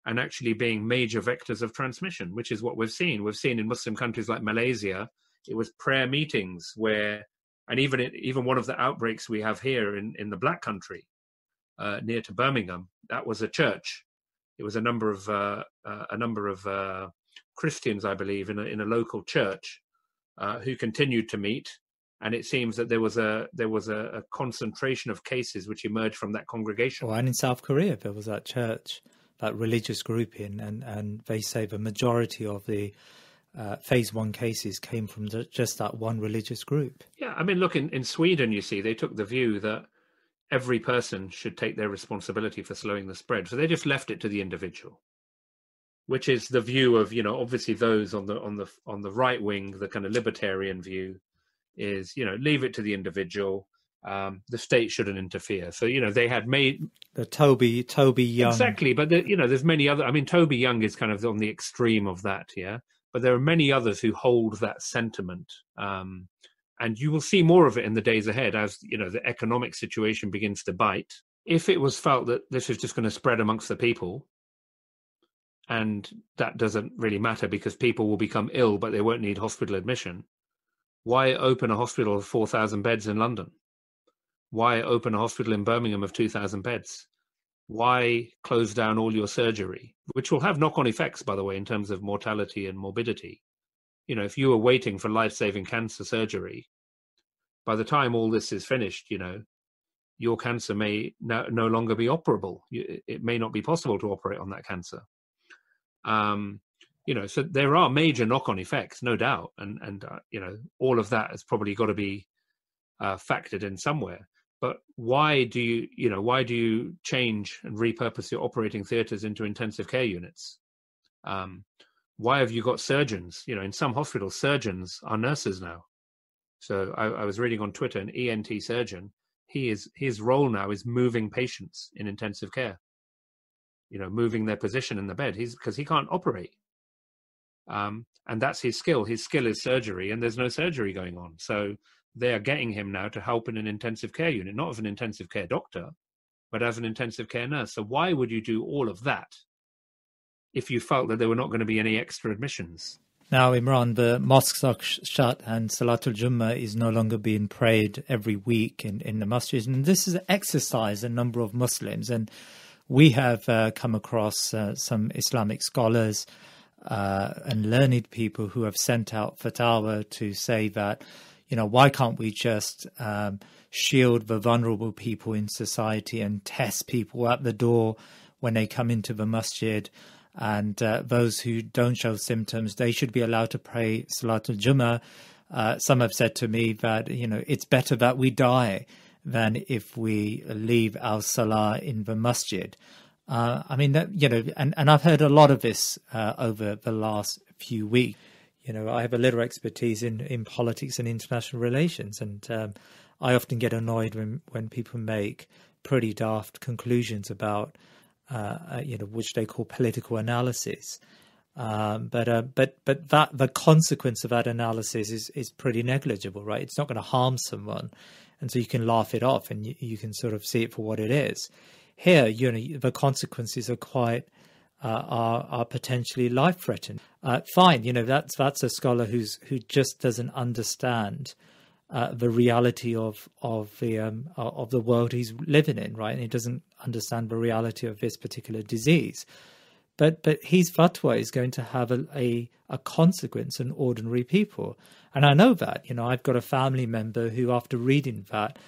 and actually being major vectors of transmission, which is what we've seen. We've seen in Muslim countries like Malaysia, it was prayer meetings where, and even one of the outbreaks we have here in the Black Country, near to Birmingham, that was a church. It was a number of Christians, I believe, in a local church who continued to meet, and it seems that there was a concentration of cases which emerged from that congregation. Oh, and in South Korea, there was that church, that religious grouping, and they say the majority of the phase 1 cases came from just that one religious group. Yeah, look, in Sweden, you see, they took the view that every person should take their responsibility for slowing the spread. So they just left it to the individual, which is the view of, obviously those on the right wing, the kind of libertarian view is, leave it to the individual. The state shouldn't interfere. So, they had made the Toby Young. Exactly. But, there's many other, Toby Young is kind of on the extreme of that. Yeah. But there are many others who hold that sentiment. And you will see more of it in the days ahead as, the economic situation begins to bite. If it was felt that this is just going to spread amongst the people, and that doesn't really matter because people will become ill, but they won't need hospital admission, why open a hospital of 4,000 beds in London? Why open a hospital in Birmingham of 2,000 beds? Why close down all your surgery, which will have knock-on effects, by the way, in terms of mortality and morbidity? If you were waiting for life-saving cancer surgery, by the time all this is finished, your cancer may no longer be operable. It may not be possible to operate on that cancer. So there are major knock-on effects, no doubt. And all of that has probably got to be factored in somewhere. But why do you change and repurpose your operating theatres into intensive care units? Why have you got surgeons? In some hospitals, surgeons are nurses now. So I was reading on Twitter, an ENT surgeon, his role now is moving patients in intensive care, moving their position in the bed, because he can't operate. And that's his skill. His skill is surgery, and there's no surgery going on. So they are getting him now to help in an intensive care unit, not as an intensive care doctor, but as an intensive care nurse. So why would you do all of that if you felt that there were not going to be any extra admissions? Now, Imran, the mosques are shut and Salatul Jummah is no longer being prayed every week in the masjid. And this has exercised a number of Muslims. And we have come across some Islamic scholars and learned people who have sent out fatwa to say that, why can't we just shield the vulnerable people in society and test people at the door when they come into the masjid? And those who don't show symptoms, they should be allowed to pray Salatul Jummah. Some have said to me that, it's better that we die than if we leave our salah in the masjid. And I've heard a lot of this over the last few weeks. I have a little expertise in politics and international relations, and I often get annoyed when people make pretty daft conclusions about, which they call political analysis. But that the consequence of that analysis is pretty negligible, right? It's not going to harm someone, and so you can laugh it off and you can sort of see it for what it is. Here, the consequences are quite are potentially life-threatening. Fine, that's a scholar who just doesn't understand the reality of the world he's living in, right? And he doesn't understand the reality of this particular disease. But his fatwa is going to have a consequence on ordinary people. And I know that, I've got a family member who, after reading that,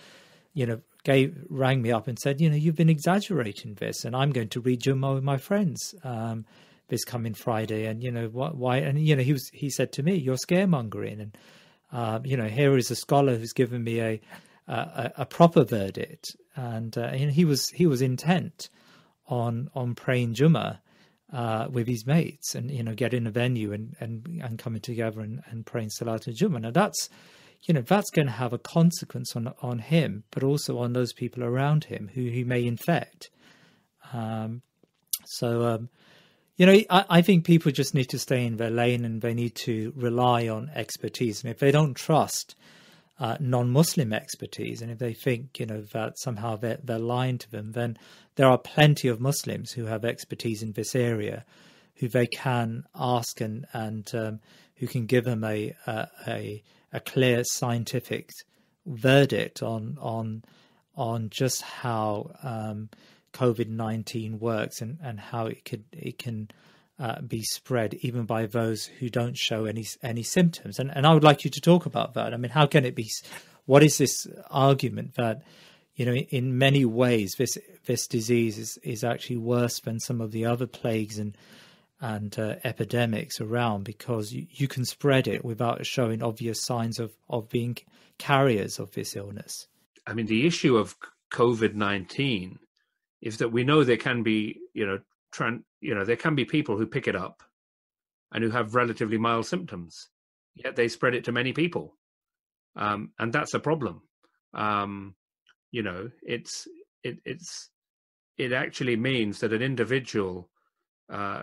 rang me up and said, you've been exaggerating this, and I'm going to read Jummah with my friends this coming Friday. And, why? And, he said to me, you're scaremongering. And, here is a scholar who's given me a proper verdict. And he was intent on praying Jummah with his mates and, getting a venue and coming together and praying Salat al-Jummah. Now that's going to have a consequence on him, but also on those people around him who he may infect. I think people just need to stay in their lane, and they need to rely on expertise. And if they don't trust non-Muslim expertise, and if they think, that somehow they're lying to them, then there are plenty of Muslims who have expertise in this area, who they can ask and who can give them a clear scientific verdict on just how COVID-19 works and how it can be spread even by those who don't show any symptoms. And I would like you to talk about that. I mean, how can it be? What is this argument that, in many ways this disease is actually worse than some of the other plagues and epidemics around, because you can spread it without showing obvious signs of being carriers of this illness? I mean, the issue of COVID-19 is that we know there can be, there can be people who pick it up and who have relatively mild symptoms, yet they spread it to many people, and that's a problem. It actually means that an individual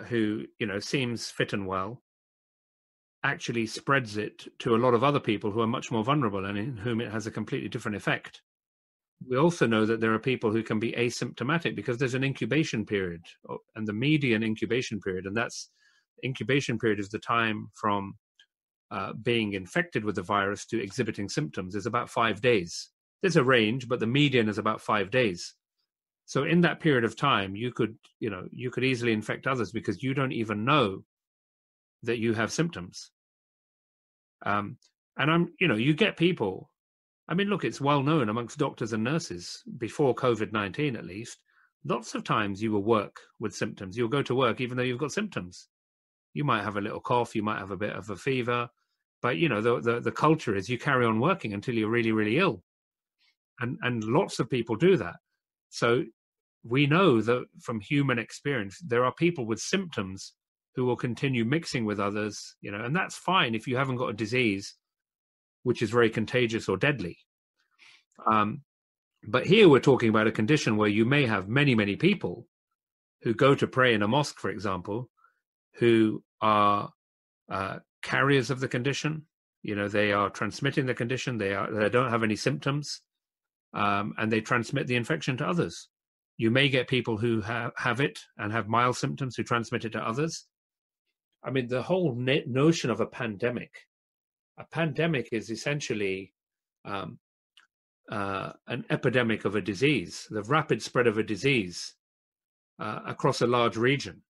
who seems fit and well actually spreads it to a lot of other people who are much more vulnerable and in whom it has a completely different effect. We also know that there are people who can be asymptomatic because there's an incubation period, and the median incubation period, and that's incubation period is the time from being infected with the virus to exhibiting symptoms, is about 5 days. There's a range, but the median is about 5 days. So in that period of time, you could easily infect others because you don't even know that you have symptoms. You get people. I mean, look, it's well known amongst doctors and nurses before COVID-19, at least. Lots of times you will work with symptoms. You'll go to work even though you've got symptoms. You might have a little cough. You might have a bit of a fever. But, the culture is you carry on working until you're really, really ill. And lots of people do that. So we know that from human experience, there are people with symptoms who will continue mixing with others, and that's fine if you haven't got a disease which is very contagious or deadly. But here we're talking about a condition where you may have many, many people who go to pray in a mosque, for example, who are carriers of the condition. They are transmitting the condition. They don't have any symptoms, and they transmit the infection to others. You may get people who have it and have mild symptoms who transmit it to others. I mean, the whole notion of a pandemic is essentially an epidemic of a disease, the rapid spread of a disease across a large region.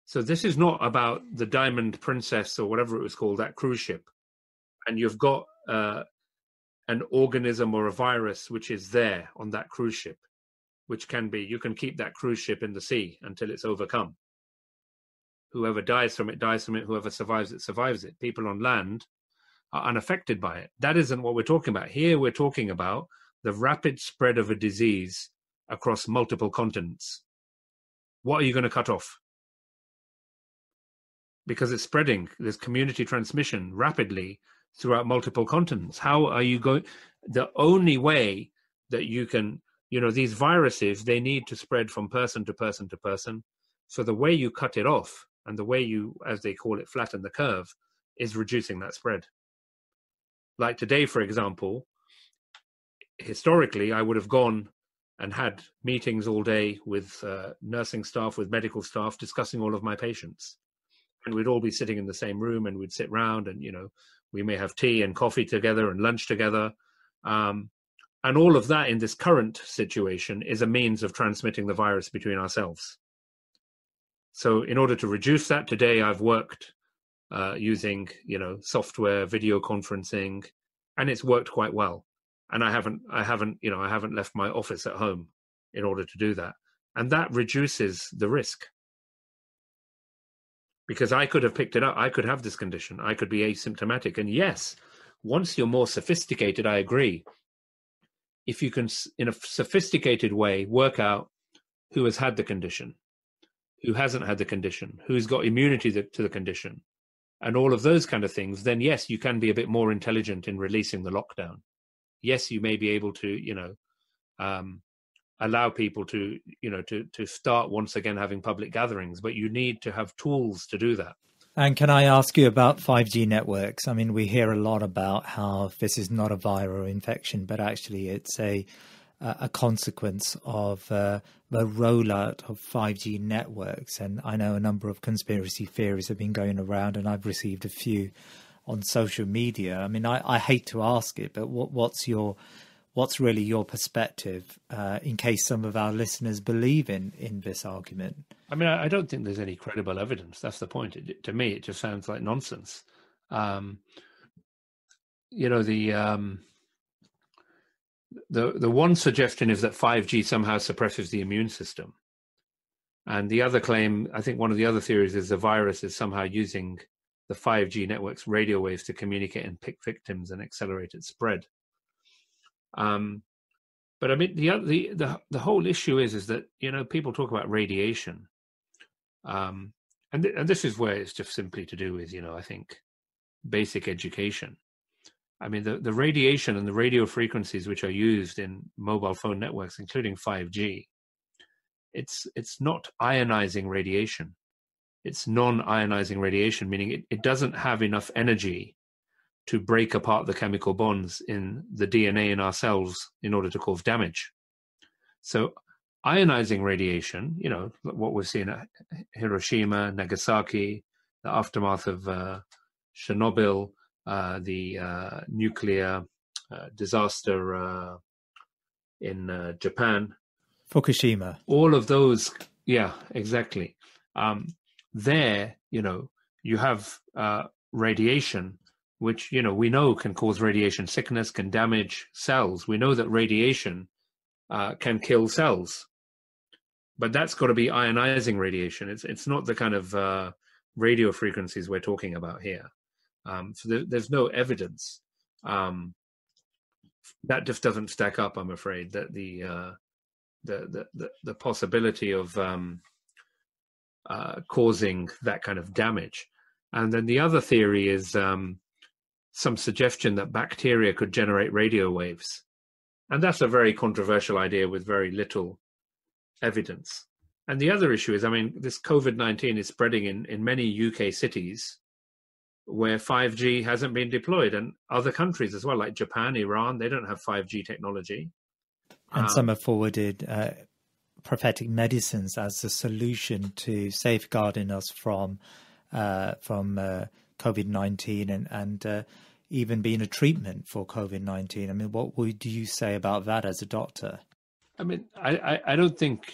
So this is not about the Diamond Princess or whatever it was called, that cruise ship, and you've got an organism or a virus which is there on that cruise ship, which you can keep that cruise ship in the sea until it's overcome. Whoever dies from it, dies from it. Whoever survives it, survives it. People on land are unaffected by it. That isn't what we're talking about. Here we're talking about the rapid spread of a disease across multiple continents. What are you going to cut off? Because it's spreading. There's community transmission rapidly throughout multiple continents. How are you going? The only way that you can, these viruses, they need to spread from person to person to person. So the way you cut it off, and the way you, as they call it, flatten the curve, is reducing that spread. Like today, for example, historically, I would have gone and had meetings all day with nursing staff, with medical staff, discussing all of my patients. And we'd all be sitting in the same room, and we'd sit round, and, we may have tea and coffee together and lunch together. And all of that in this current situation is a means of transmitting the virus between ourselves. So in order to reduce that, today I've worked using, software, video conferencing, and it's worked quite well. And I haven't left my office at home in order to do that. And that reduces the risk. Because I could have picked it up. I could have this condition. I could be asymptomatic. And yes, once you're more sophisticated, I agree. If you can, in a sophisticated way, work out who has had the condition, who hasn't had the condition, who's got immunity to the condition, and all of those kind of things, then yes, you can be a bit more intelligent in releasing the lockdown. Yes, you may be able to, allow people to start once again having public gatherings, but you need to have tools to do that. And can I ask you about 5G networks? I mean, we hear a lot about how this is not a viral infection, but actually it's a consequence of the rollout of 5G networks. And I know a number of conspiracy theories have been going around, and I've received a few on social media. I mean, I hate to ask it, but what's really your perspective in case some of our listeners believe in this argument? I mean, I don't think there's any credible evidence. That's the point. To me, it just sounds like nonsense. The one suggestion is that 5G somehow suppresses the immune system. And the other claim, I think one of the other theories is the virus is somehow using the 5G network's radio waves to communicate and pick victims and accelerate its spread. But I mean, the whole issue is that, people talk about radiation. And this is where it's just simply to do with, I think, basic education. I mean, the radiation and the radio frequencies which are used in mobile phone networks, including 5G, it's not ionizing radiation. It's non-ionizing radiation, meaning it doesn't have enough energy to break apart the chemical bonds in the DNA in our cells in order to cause damage. So ionizing radiation, what we're seeing at Hiroshima, Nagasaki, the aftermath of Chernobyl, the nuclear disaster in Japan. Fukushima. All of those, yeah, exactly. There, you have radiation, which, we know can cause radiation sickness, can damage cells. We know that radiation can kill cells. But that's got to be ionizing radiation. It's not the kind of radio frequencies we're talking about here. So there's no evidence. That just doesn't stack up, I'm afraid, that the possibility of causing that kind of damage. And then the other theory is some suggestion that bacteria could generate radio waves. And that's a very controversial idea with very little evidence. And the other issue is, I mean, this COVID-19 is spreading in many UK cities where 5G hasn't been deployed, and other countries as well, like Japan, Iran, they don't have 5G technology. And some have forwarded prophetic medicines as a solution to safeguarding us from COVID-19 and even being a treatment for COVID-19. I mean, what would you say about that as a doctor? I mean, I don't think,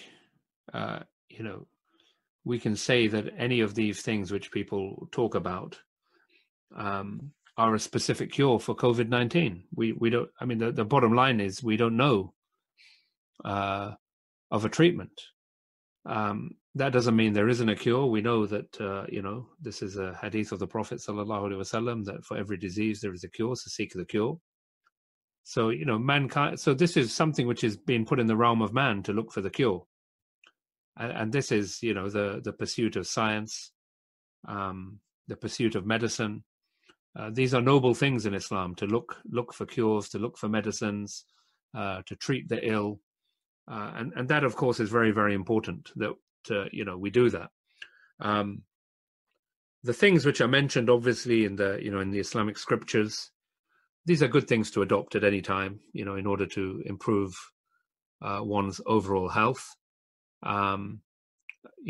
we can say that any of these things which people talk about are a specific cure for COVID-19. We don't, I mean, the bottom line is we don't know of a treatment. That doesn't mean there isn't a cure. We know that, you know, this is a hadith of the Prophet sallallahu alaihi wasallam, that for every disease there is a cure, so seek the cure. So, you know, mankind, so this is something which is being put in the realm of man to look for the cure. And this is, you know, the pursuit of science, the pursuit of medicine. These are noble things in Islam, to look for cures, to look for medicines, to treat the ill. And that, of course, is very, very important that, you know, we do that. The things which are mentioned, obviously, in the, you know, in the Islamic scriptures, these are good things to adopt at any time, you know, in order to improve one's overall health. You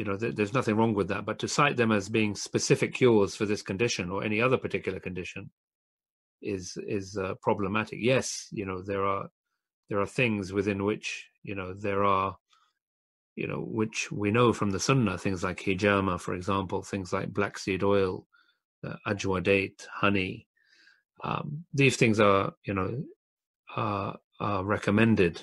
know, there's nothing wrong with that, but to cite them as being specific cures for this condition or any other particular condition is problematic. Yes, you know, there are things within which, you know, there are, you know, which we know from the Sunnah, things like hijama, for example, things like black seed oil, ajwa date, honey. These things are, you know, are recommended,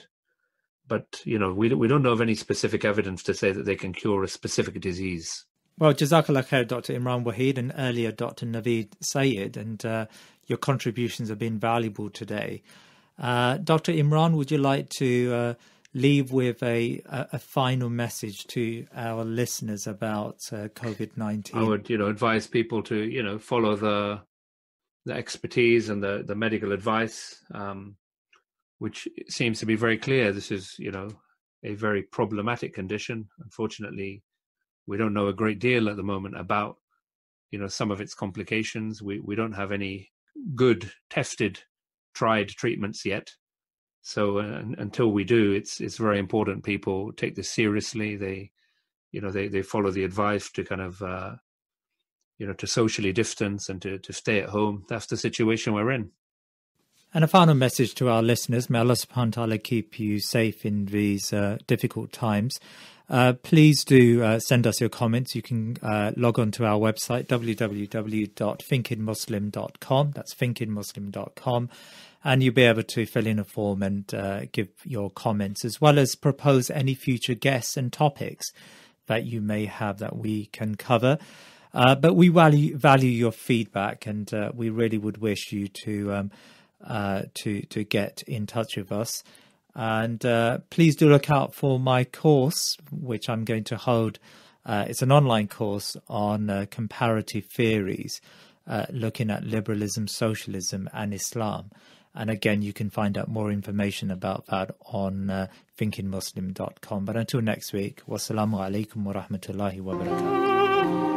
but, you know, we don't know of any specific evidence to say that they can cure a specific disease. Well, Jazakallah khair, Dr. Imran Waheed, and earlier Dr. Naveed Syed, and your contributions have been valuable today. Dr. Imran, would you like to leave with a final message to our listeners about COVID-19? I would, you know, advise people to, you know, follow the expertise and the medical advice, which seems to be very clear. This is, you know, a very problematic condition. Unfortunately, we don't know a great deal at the moment about, you know, some of its complications. We don't have any good, tested, tried treatments yet. So until we do, it's very important people take this seriously. They, you know, they follow the advice to kind of, you know, to socially distance and to stay at home. That's the situation we're in. And a final message to our listeners: may Allah subhanahu wa ta'ala keep you safe in these difficult times. Please do send us your comments. You can log on to our website, www.thinkingmuslim.com. That's thinkingmuslim.com. And you'll be able to fill in a form and give your comments, as well as propose any future guests and topics that you may have that we can cover. But we value your feedback, and we really would wish you to get in touch with us. And please do look out for my course, which I'm going to hold. It's an online course on comparative theories, looking at liberalism, socialism, and Islam. And again, you can find out more information about that on thinkingmuslim.com. But until next week, wassalamu alaikum wa rahmatullahi wa barakatuh.